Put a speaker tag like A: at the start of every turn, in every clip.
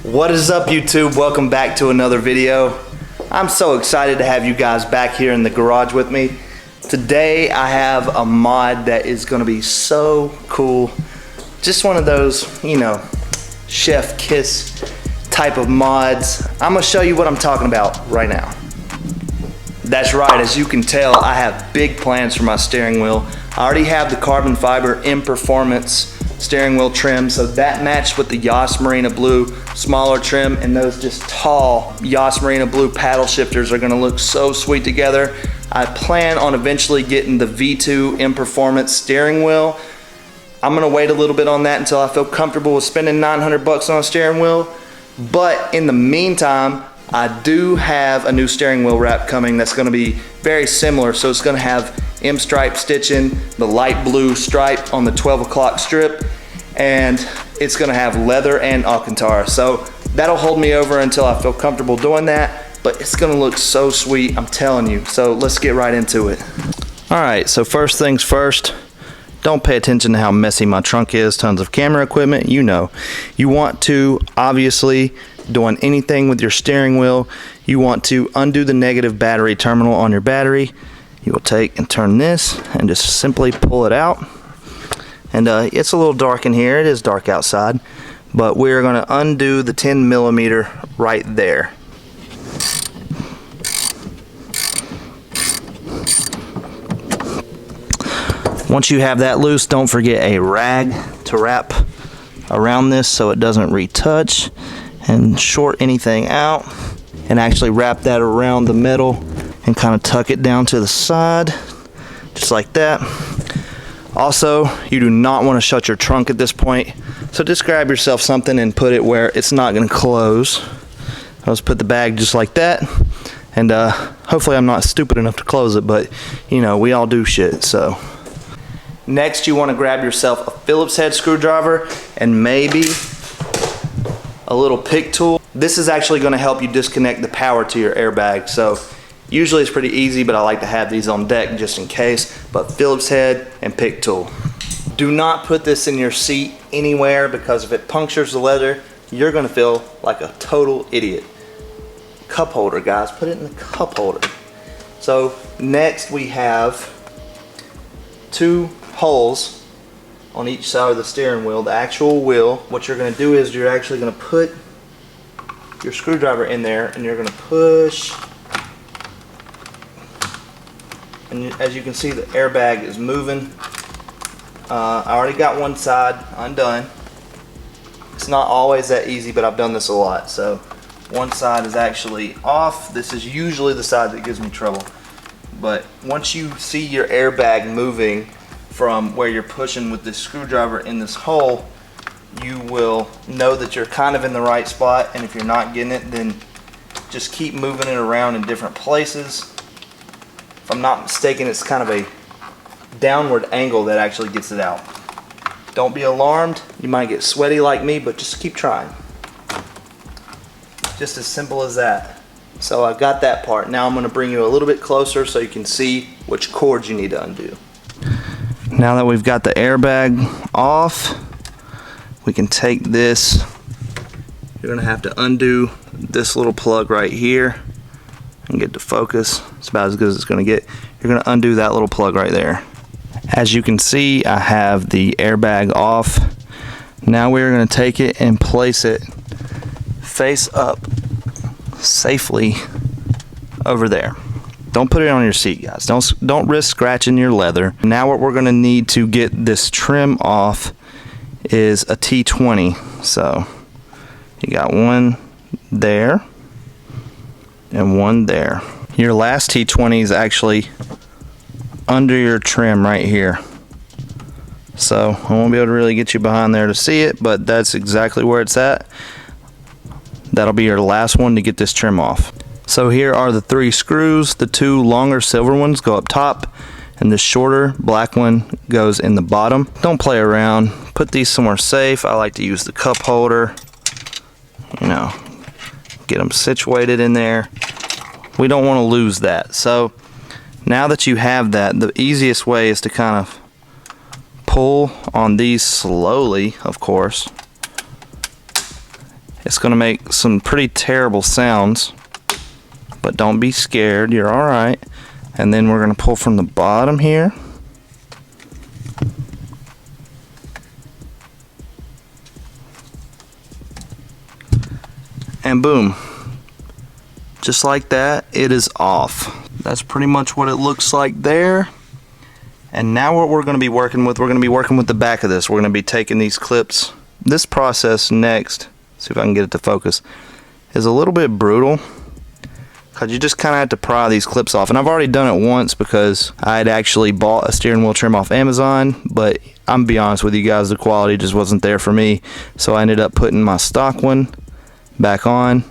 A: What is up, YouTube? Welcome back to another video. I'm so excited to have you guys back here in the garage with me. Today I have a mod that is going to be so cool. Just one of those, you know, chef kiss type of mods. I'm going to show you what I'm talking about right now. That's right, as you can tell, I have big plans for my steering wheel. I already have the carbon fiber in performance steering wheel trim, so that matched with the Yas Marina Blue smaller trim, and those just tall Yas Marina Blue paddle shifters are gonna look so sweet together. I plan on eventually getting the V2 in performance steering wheel. I'm gonna wait a little bit on that until I feel comfortable with spending 900 bucks on a steering wheel. But in the meantime, I do have a new steering wheel wrap coming that's gonna be very similar. So it's gonna have M-stripe stitching, the light blue stripe on the 12 o'clock strip, and it's gonna have leather and Alcantara. So that'll hold me over until I feel comfortable doing that, but it's gonna look so sweet, I'm telling you. So let's get right into it. All right, so first things first, don't pay attention to how messy my trunk is, tons of camera equipment, you know. You want to, obviously, doing anything with your steering wheel, you want to undo the negative battery terminal on your battery. You will take and turn this and just simply pull it out. And it's a little dark in here, it is dark outside, but we're gonna undo the 10 millimeter right there. Once you have that loose, don't forget a rag to wrap around this so it doesn't retouch, and short anything out, and actually wrap that around the metal and kind of tuck it down to the side, just like that. Also, you do not want to shut your trunk at this point, so just grab yourself something and put it where it's not going to close. I'll just put the bag just like that, and hopefully I'm not stupid enough to close it, but you know, we all do shit. So next, you want to grab yourself a Phillips head screwdriver and maybe a little pick tool. This is actually going to help you disconnect the power to your airbag. So usually it's pretty easy, but I like to have these on deck just in case. But Phillips head and pick tool. Do not put this in your seat anywhere, because if it punctures the leather, you're going to feel like a total idiot. Cup holder, guys, put it in the cup holder. So next we have two holes on each side of the steering wheel, the actual wheel. What you're going to do is you're actually going to put your screwdriver in there, and you're going to push, and as you can see, the airbag is moving. I already got one side undone. It's not always that easy, but I've done this a lot. So one side is actually off. This is usually the side that gives me trouble, but once you see your airbag moving from where you're pushing with this screwdriver in this hole, you will know that you're kind of in the right spot. And if you're not getting it, then just keep moving it around in different places. If I'm not mistaken, it's kind of a downward angle that actually gets it out. Don't be alarmed, you might get sweaty like me, but just keep trying. Just as simple as that. So I've got that part. Now I'm going to bring you a little bit closer so you can see which cords you need to undo. Now that we've got the airbag off, we can take this. You're going to have to undo this little plug right here and get to focus. It's about as good as it's going to get. You're going to undo that little plug right there. As you can see, I have the airbag off. Now we're going to take it and place it face up safely over there. Don't put it on your seat, guys. Don't risk scratching your leather. Now what we're going to need to get this trim off is a T20. So you got one there and one there. Your last T20 is actually under your trim right here. So I won't be able to really get you behind there to see it, but that's exactly where it's at. That'll be your last one to get this trim off. So here are the three screws. The two longer silver ones go up top, and the shorter black one goes in the bottom. Don't play around. Put these somewhere safe. I like to use the cup holder. You know, get them situated in there. We don't want to lose that. So now that you have that, the easiest way is to kind of pull on these slowly, of course, It's going to make some pretty terrible sounds, but don't be scared, you're alright. And then we're going to pull from the bottom here. And boom. Just like that, it is off. That's pretty much what it looks like there. And now what we're going to be working with, we're going to be working with the back of this. We're going to be taking these clips. This process next, see if I can get it to focus, is a little bit brutal, because you just kind of have to pry these clips off. And I've already done it once because I had actually bought a steering wheel trim off Amazon, but I'm gonna be honest with you guys, the quality just wasn't there for me. So I ended up putting my stock one back on.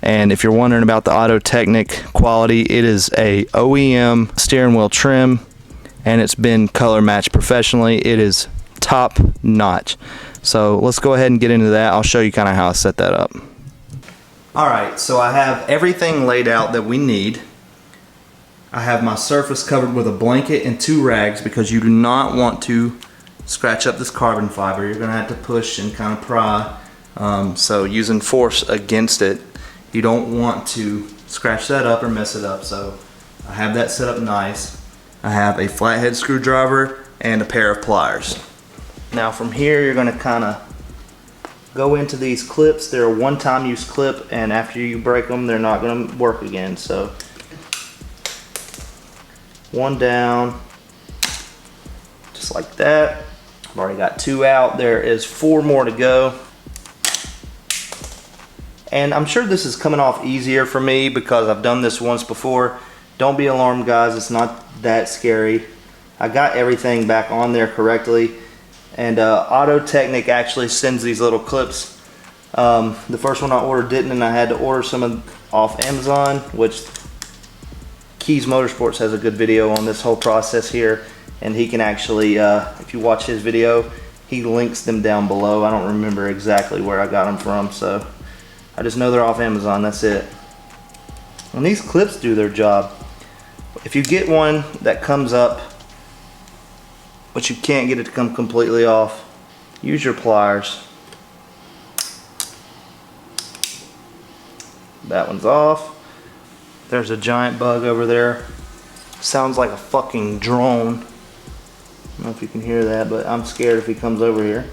A: And if you're wondering about the AutoTecknic quality, it is a OEM steering wheel trim, and it's been color matched professionally. It is top notch. So let's go ahead and get into that. I'll show you kind of how I set that up. Alright, so I have everything laid out that we need. I have my surface covered with a blanket and 2 rags because you do not want to scratch up this carbon fiber. You're going to have to push and kind of pry. So using force against it, you don't want to scratch that up or mess it up. So I have that set up nice. I have a flathead screwdriver and a pair of pliers. Now from here you're going to kind of go into these clips. They're a one-time use clip, and after you break them they're not going to work again. So one down, just like that. I've already got 2 out. There is 4 more to go. And I'm sure this is coming off easier for me because I've done this once before. Don't be alarmed, guys, it's not that scary. I got everything back on there correctly. And AutoTecknic actually sends these little clips. The first one I ordered didn't, and I had to order some off Amazon, which Keys Motorsports has a good video on this whole process here. And he can actually, if you watch his video, he links them down below. I don't remember exactly where I got them from, so I just know they're off Amazon, that's it. And these clips do their job. If you get one that comes up, but you can't get it to come completely off, use your pliers. That one's off. There's a giant bug over there. Sounds like a fucking drone. I don't know if you can hear that, but I'm scared if he comes over here.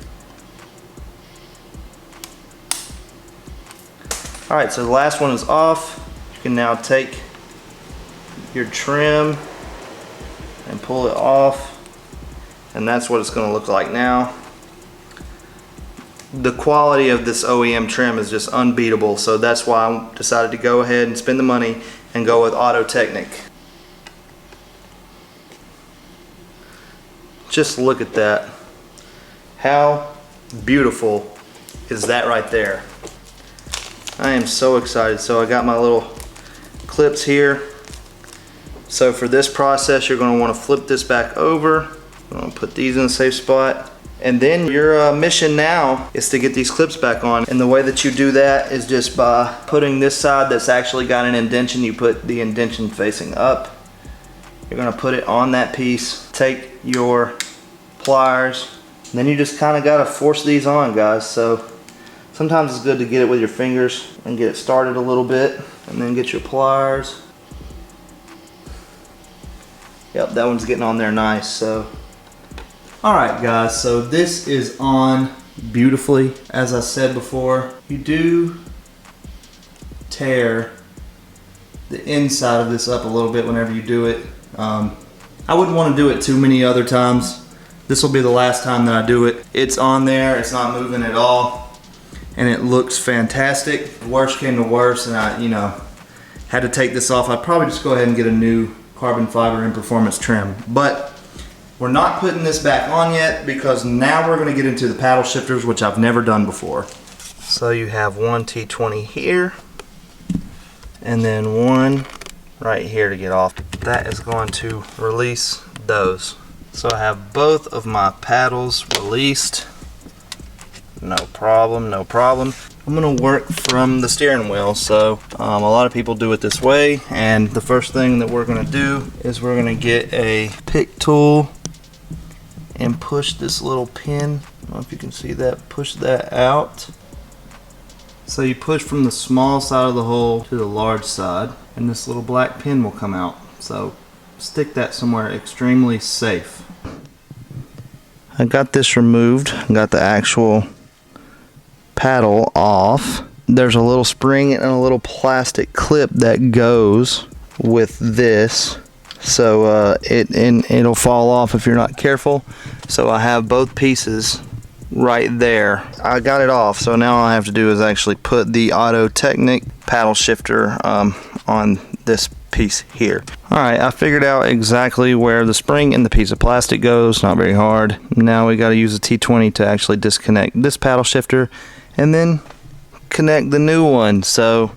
A: Alright, so the last one is off. You can now take your trim and pull it off, and that's what it's going to look like now. The quality of this OEM trim is just unbeatable, so that's why I decided to go ahead and spend the money and go with AutoTecknic. Just look at that. How beautiful is that right there? I am so excited. So I got my little clips here. So for this process, you're going to want to flip this back over. I'm going to put these in a safe spot. And then your mission now is to get these clips back on. And the way that you do that is just by putting this side that's actually got an indentation, you put the indentation facing up. You're going to put it on that piece. Take your pliers. And then you just kind of got to force these on, guys. So sometimes it's good to get it with your fingers and get it started a little bit, and then get your pliers. Yep, that one's getting on there nice. So, alright guys, so this is on beautifully. As I said before, you do tear the inside of this up a little bit whenever you do it. I wouldn't want to do it too many other times. This will be the last time that I do it. It's on there, it's not moving at all. And it looks fantastic. Worst came to worst, and I, had to take this off. I'd probably just go ahead and get a new carbon fiber and performance trim. But we're not putting this back on yet because now we're going to get into the paddle shifters, which I've never done before. So you have one T20 here, and then one right here to get off. That is going to release those. So I have both of my paddles released. No problem, no problem. I'm gonna work from the steering wheel. So a lot of people do it this way, and the first thing that we're gonna do is we're gonna get a pick tool and push this little pin. I don't know if you can see that. Push that out. So you push from the small side of the hole to the large side, and this little black pin will come out. So stick that somewhere extremely safe. I got this removed, got the actual paddle off. There's a little spring and a little plastic clip that goes with this, so it'll fall off if you're not careful. So I have both pieces right there. I got it off, so now all I have to do is actually put the AutoTecknic paddle shifter on this piece here. Alright, I figured out exactly where the spring and the piece of plastic goes. Not very hard. Now we got to use a T20 to actually disconnect this paddle shifter and then connect the new one. So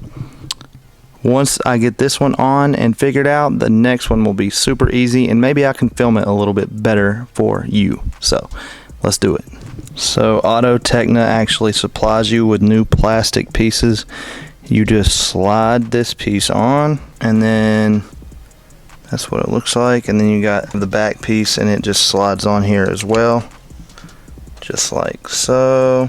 A: once I get this one on and figured out, the next one will be super easy, and maybe I can film it a little bit better for you. So let's do it. So AutoTecknic actually supplies you with new plastic pieces. You just slide this piece on, and then that's what it looks like. And then you got the back piece, and it just slides on here as well, just like so.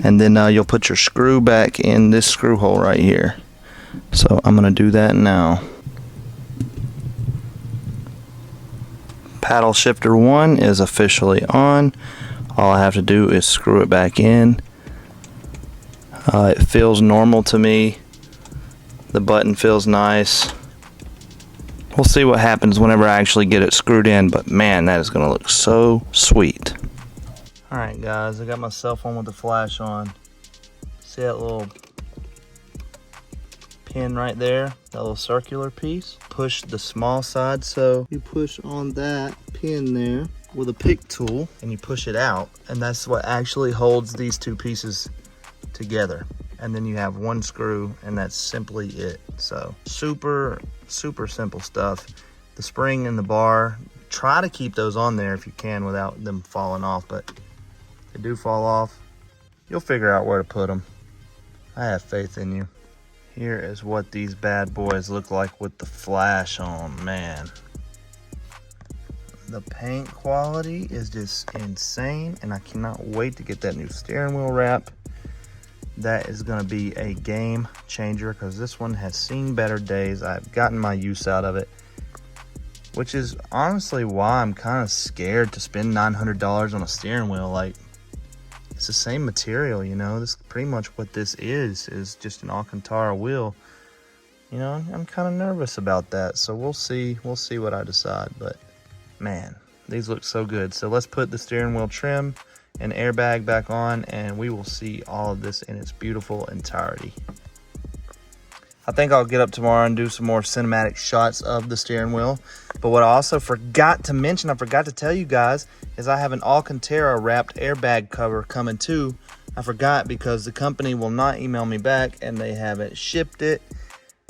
A: And then you'll put your screw back in this screw hole right here. So I'm gonna do that now. Paddle shifter 1 is officially on. All I have to do is screw it back in. It feels normal to me. The button feels nice. We'll see what happens whenever I actually get it screwed in, but man, that is gonna look so sweet. Alright guys, I got my cell phone with the flash on. See that little pin right there? That little circular piece? Push the small side, so you push on that pin there with a pick tool and you push it out, and that's what actually holds these two pieces together. And then you have one screw, and that's simply it. So super simple stuff. The spring and the bar, try to keep those on there if you can without them falling off, but if they do fall off, you'll figure out where to put them. I have faith in you. Here is what these bad boys look like with the flash on, man. The paint quality is just insane, and I cannot wait to get that new steering wheel wrap. That is going to be a game changer, because this one has seen better days. I've gotten my use out of it, which is honestly why I'm kind of scared to spend $900 on a steering wheel. Like, it's the same material, you know. This is pretty much what this is just an Alcantara wheel. You know, I'm kind of nervous about that, so we'll see what I decide. But man, these look so good. So let's put the steering wheel trim and airbag back on, and we will see all of this in its beautiful entirety. I think I'll get up tomorrow and do some more cinematic shots of the steering wheel. But what I also forgot to mention, I forgot to tell you guys, is I have an Alcantara wrapped airbag cover coming too. I forgot because the company will not email me back, and they haven't shipped it,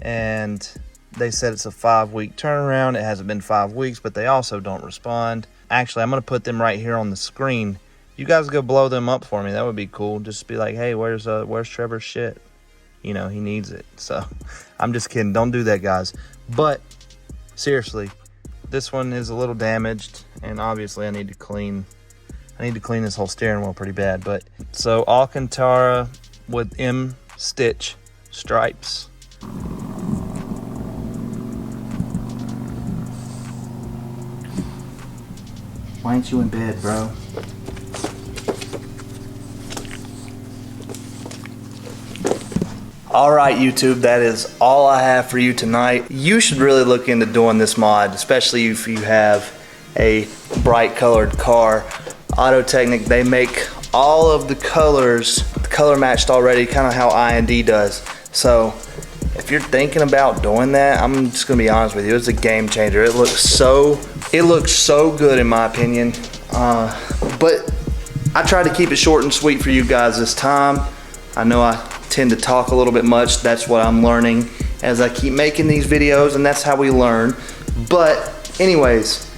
A: and they said it's a 5-week turnaround. It hasn't been 5 weeks, but they also don't respond. Actually, I'm gonna put them right here on the screen. You guys go blow them up for me. That would be cool. Just be like, hey, where's Trevor's shit? You know, he needs it. So I'm just kidding. Don't do that, guys. But seriously, this one is a little damaged, and obviously I need to clean this whole steering wheel pretty bad. But so Alcantara with M stitch stripes. Why ain't you in bed, bro? Alright YouTube, that is all I have for you tonight. You should really look into doing this mod, especially if you have a bright colored car. AutoTecknic, they make all of the colors color matched already, kind of how I&D does. So if you're thinking about doing that, I'm just gonna be honest with you, it's a game changer. It looks so good in my opinion. But I tried to keep it short and sweet for you guys this time. I know I tend to talk a little bit much. That's what I'm learning as I keep making these videos, and that's how we learn. But anyways,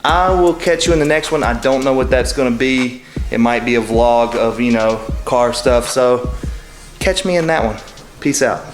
A: I will catch you in the next one. I don't know what that's gonna be. It might be a vlog of, you know, car stuff. So catch me in that one. Peace out.